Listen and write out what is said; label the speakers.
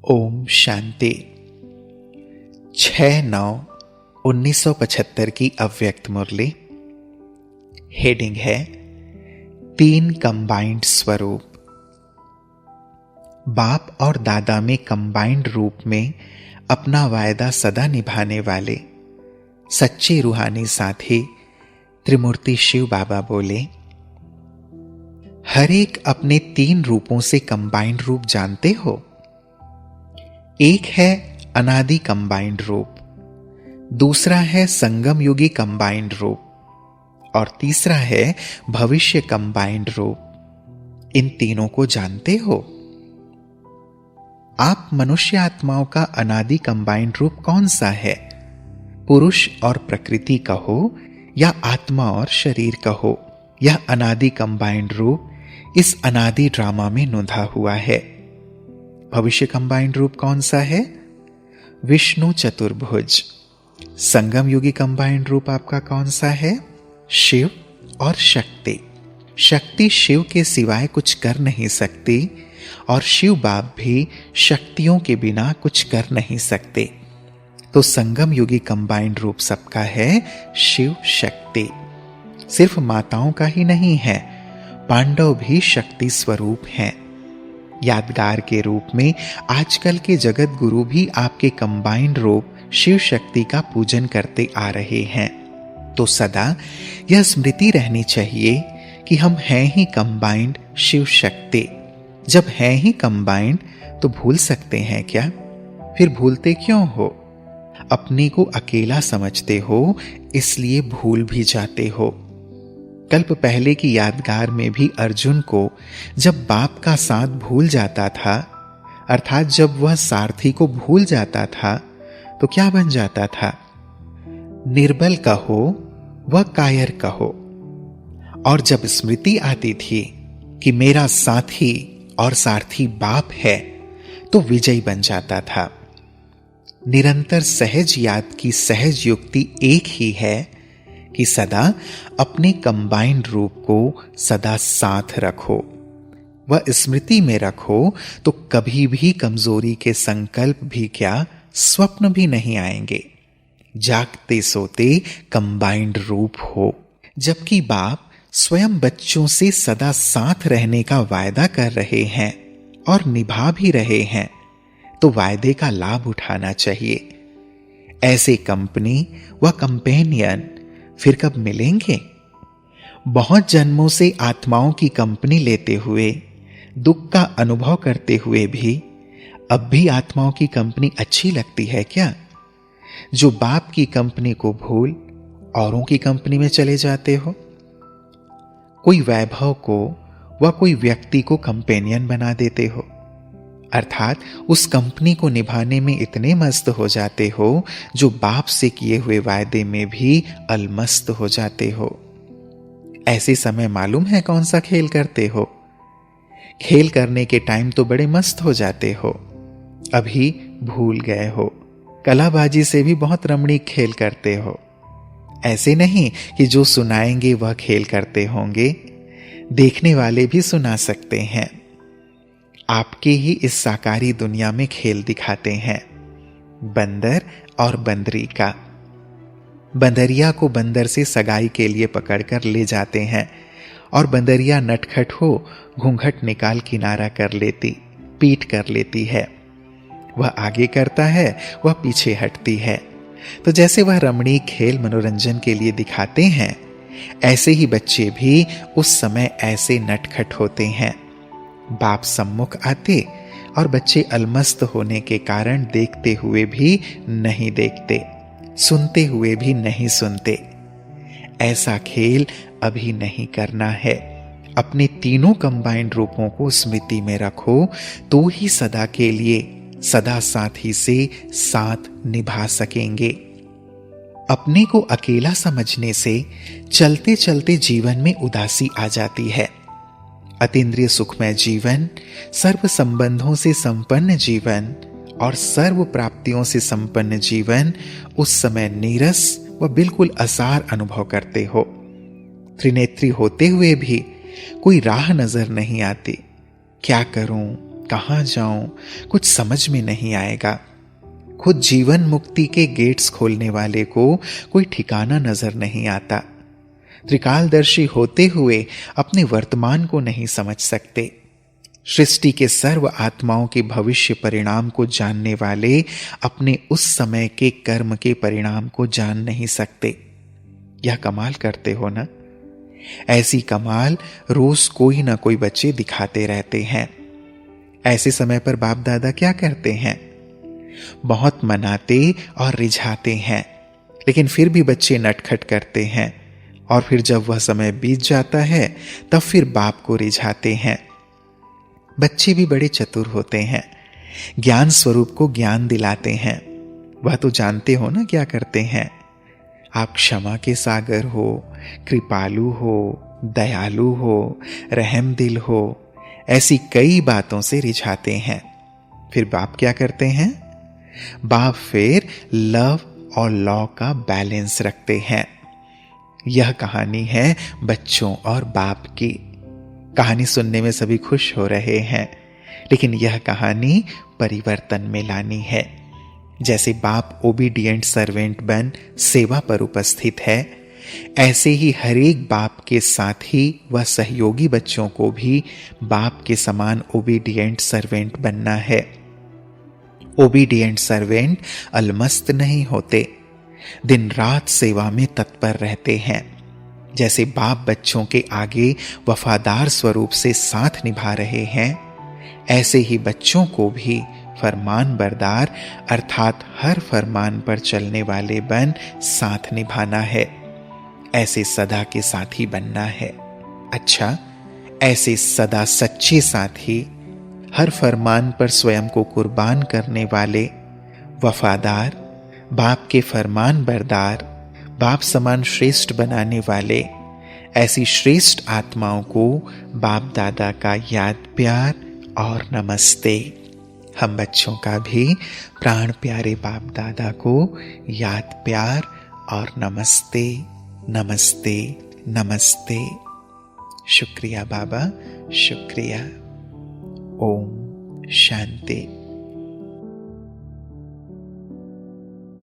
Speaker 1: ओम शांति। 6/9/1975 की अव्यक्त मुरली। हेडिंग है 3 कंबाइंड स्वरूप। बाप और दादा में कंबाइंड रूप में अपना वायदा सदा निभाने वाले सच्चे रूहानी साथी त्रिमूर्ति शिव बाबा बोले, हर एक अपने 3 रूपों से कंबाइंड रूप जानते हो। एक है अनादि कंबाइंड रूप, दूसरा है संगम युगी कंबाइंड रूप और तीसरा है भविष्य कंबाइंड रूप। इन तीनों को जानते हो? आप मनुष्य आत्माओं का अनादि कंबाइंड रूप कौन सा है? पुरुष और प्रकृति कहो या आत्मा और शरीर कहो, यह अनादि कंबाइंड रूप इस अनादि ड्रामा में नोंधा हुआ है। भविष्य कंबाइंड रूप कौन सा है? विष्णु चतुर्भुज। संगम युगी कंबाइंड रूप आपका कौन सा है? शिव और शक्ति। शक्ति शिव के सिवाय कुछ कर नहीं सकती और शिव बाप भी शक्तियों के बिना कुछ कर नहीं सकते। तो संगम युगी कंबाइंड रूप सबका है शिव शक्ति। सिर्फ माताओं का ही नहीं है, पांडव भी शक्ति स्वरूप हैं। यादगार के रूप में आजकल के जगत गुरु भी आपके कंबाइंड रूप शिव शक्ति का पूजन करते आ रहे हैं। तो सदा यह स्मृति रहनी चाहिए कि हम हैं ही कंबाइंड शिव शक्ति। जब हैं ही कंबाइंड तो भूल सकते हैं क्या? फिर भूलते क्यों हो? अपने को अकेला समझते हो, इसलिए भूल भी जाते हो। कल्प पहले की यादगार में भी अर्जुन को जब बाप का साथ भूल जाता था, अर्थात जब वह सारथी को भूल जाता था, तो क्या बन जाता था? निर्बल कहो व कायर कहो। और जब स्मृति आती थी कि मेरा साथी और सारथी बाप है, तो विजयी बन जाता था। निरंतर सहज याद की सहज युक्ति एक ही है कि सदा अपने कंबाइंड रूप को सदा साथ रखो, वह स्मृति में रखो, तो कभी भी कमजोरी के संकल्प भी क्या, स्वप्न भी नहीं आएंगे। जागते सोते कंबाइंड रूप हो। जबकि बाप स्वयं बच्चों से सदा साथ रहने का वायदा कर रहे हैं और निभा भी रहे हैं, तो वायदे का लाभ उठाना चाहिए। ऐसे कंपनी व कंपेनियन फिर कब मिलेंगे? बहुत जन्मों से आत्माओं की कंपनी लेते हुए, दुख का अनुभव करते हुए भी अब भी आत्माओं की कंपनी अच्छी लगती है क्या? जो बाप की कंपनी को भूल औरों की कंपनी में चले जाते हो। कोई वैभव को व कोई व्यक्ति को कंपेनियन बना देते हो, अर्थात उस कंपनी को निभाने में इतने मस्त हो जाते हो जो बाप से किए हुए वायदे में भी अलमस्त हो जाते हो। ऐसे समय मालूम है कौन सा खेल करते हो? खेल करने के टाइम तो बड़े मस्त हो जाते हो, अभी भूल गए हो। कलाबाजी से भी बहुत रमणीक खेल करते हो। ऐसे नहीं कि जो सुनाएंगे वह खेल करते होंगे, देखने वाले भी सुना सकते हैं। आपके ही इस साकारी दुनिया में खेल दिखाते हैं बंदर और बंदरी का। बंदरिया को बंदर से सगाई के लिए पकड़कर ले जाते हैं और बंदरिया नटखट हो घूंघट निकाल किनारा कर लेती, पीट कर लेती है। वह आगे करता है, वह पीछे हटती है। तो जैसे वह रमणीक खेल मनोरंजन के लिए दिखाते हैं, ऐसे ही बच्चे भी उस समय ऐसे नटखट होते हैं। बाप सम्मुख आते और बच्चे अलमस्त होने के कारण देखते हुए भी नहीं देखते, सुनते हुए भी नहीं सुनते। ऐसा खेल अभी नहीं करना है। अपने तीनों कंबाइंड रूपों को स्मृति में रखो, तो ही सदा के लिए सदा साथी से साथ निभा सकेंगे। अपने को अकेला समझने से चलते चलते जीवन में उदासी आ जाती है। अतीन्द्रिय सुखमय जीवन, सर्व संबंधों से संपन्न जीवन और सर्व प्राप्तियों से संपन्न जीवन उस समय नीरस व बिल्कुल असार अनुभव करते हो। त्रिनेत्री होते हुए भी कोई राह नजर नहीं आती। क्या करूं, कहाँ जाऊं, कुछ समझ में नहीं आएगा। खुद जीवन मुक्ति के गेट्स खोलने वाले को कोई ठिकाना नजर नहीं आता। त्रिकालदर्शी होते हुए अपने वर्तमान को नहीं समझ सकते। सृष्टि के सर्व आत्माओं के भविष्य परिणाम को जानने वाले अपने उस समय के कर्म के परिणाम को जान नहीं सकते। यह कमाल करते हो ना। ऐसी कमाल रोज कोई ना कोई बच्चे दिखाते रहते हैं। ऐसे समय पर बाप दादा क्या करते हैं? बहुत मनाते और रिझाते हैं, लेकिन फिर भी बच्चे नटखट करते हैं। और फिर जब वह समय बीत जाता है तब फिर बाप को रिझाते हैं। बच्चे भी बड़े चतुर होते हैं, ज्ञान स्वरूप को ज्ञान दिलाते हैं। वह तो जानते हो ना क्या करते हैं। आप क्षमा के सागर हो, कृपालु हो, दयालु हो, रहम दिल हो, ऐसी कई बातों से रिझाते हैं। फिर बाप क्या करते हैं? बाप फिर लव और लॉ का बैलेंस रखते हैं। यह कहानी है बच्चों और बाप की। कहानी सुनने में सभी खुश हो रहे हैं, लेकिन यह कहानी परिवर्तन में लानी है। जैसे बाप ओबीडिएंट सर्वेंट बन सेवा पर उपस्थित है, ऐसे ही हर एक बाप के साथ ही वह सहयोगी बच्चों को भी बाप के समान ओबीडिएंट सर्वेंट बनना है। ओबीडिएंट सर्वेंट अलमस्त नहीं होते, दिन रात सेवा में तत्पर रहते हैं। जैसे बाप बच्चों के आगे वफादार स्वरूप से साथ निभा रहे हैं, ऐसे ही बच्चों को भी फरमान बरदार अर्थात हर फरमान पर चलने वाले बन साथ निभाना है। ऐसे सदा के साथी बनना है। अच्छा, ऐसे सदा सच्चे साथी, हर फरमान पर स्वयं को कुर्बान करने वाले, वफादार, बाप के फरमान बरदार, बाप समान श्रेष्ठ बनाने वाले, ऐसी श्रेष्ठ आत्माओं को बाप दादा का याद प्यार और नमस्ते। हम बच्चों का भी प्राण प्यारे बाप दादा को याद प्यार और नमस्ते, नमस्ते, नमस्ते। शुक्रिया बाबा, शुक्रिया। ओम शांति।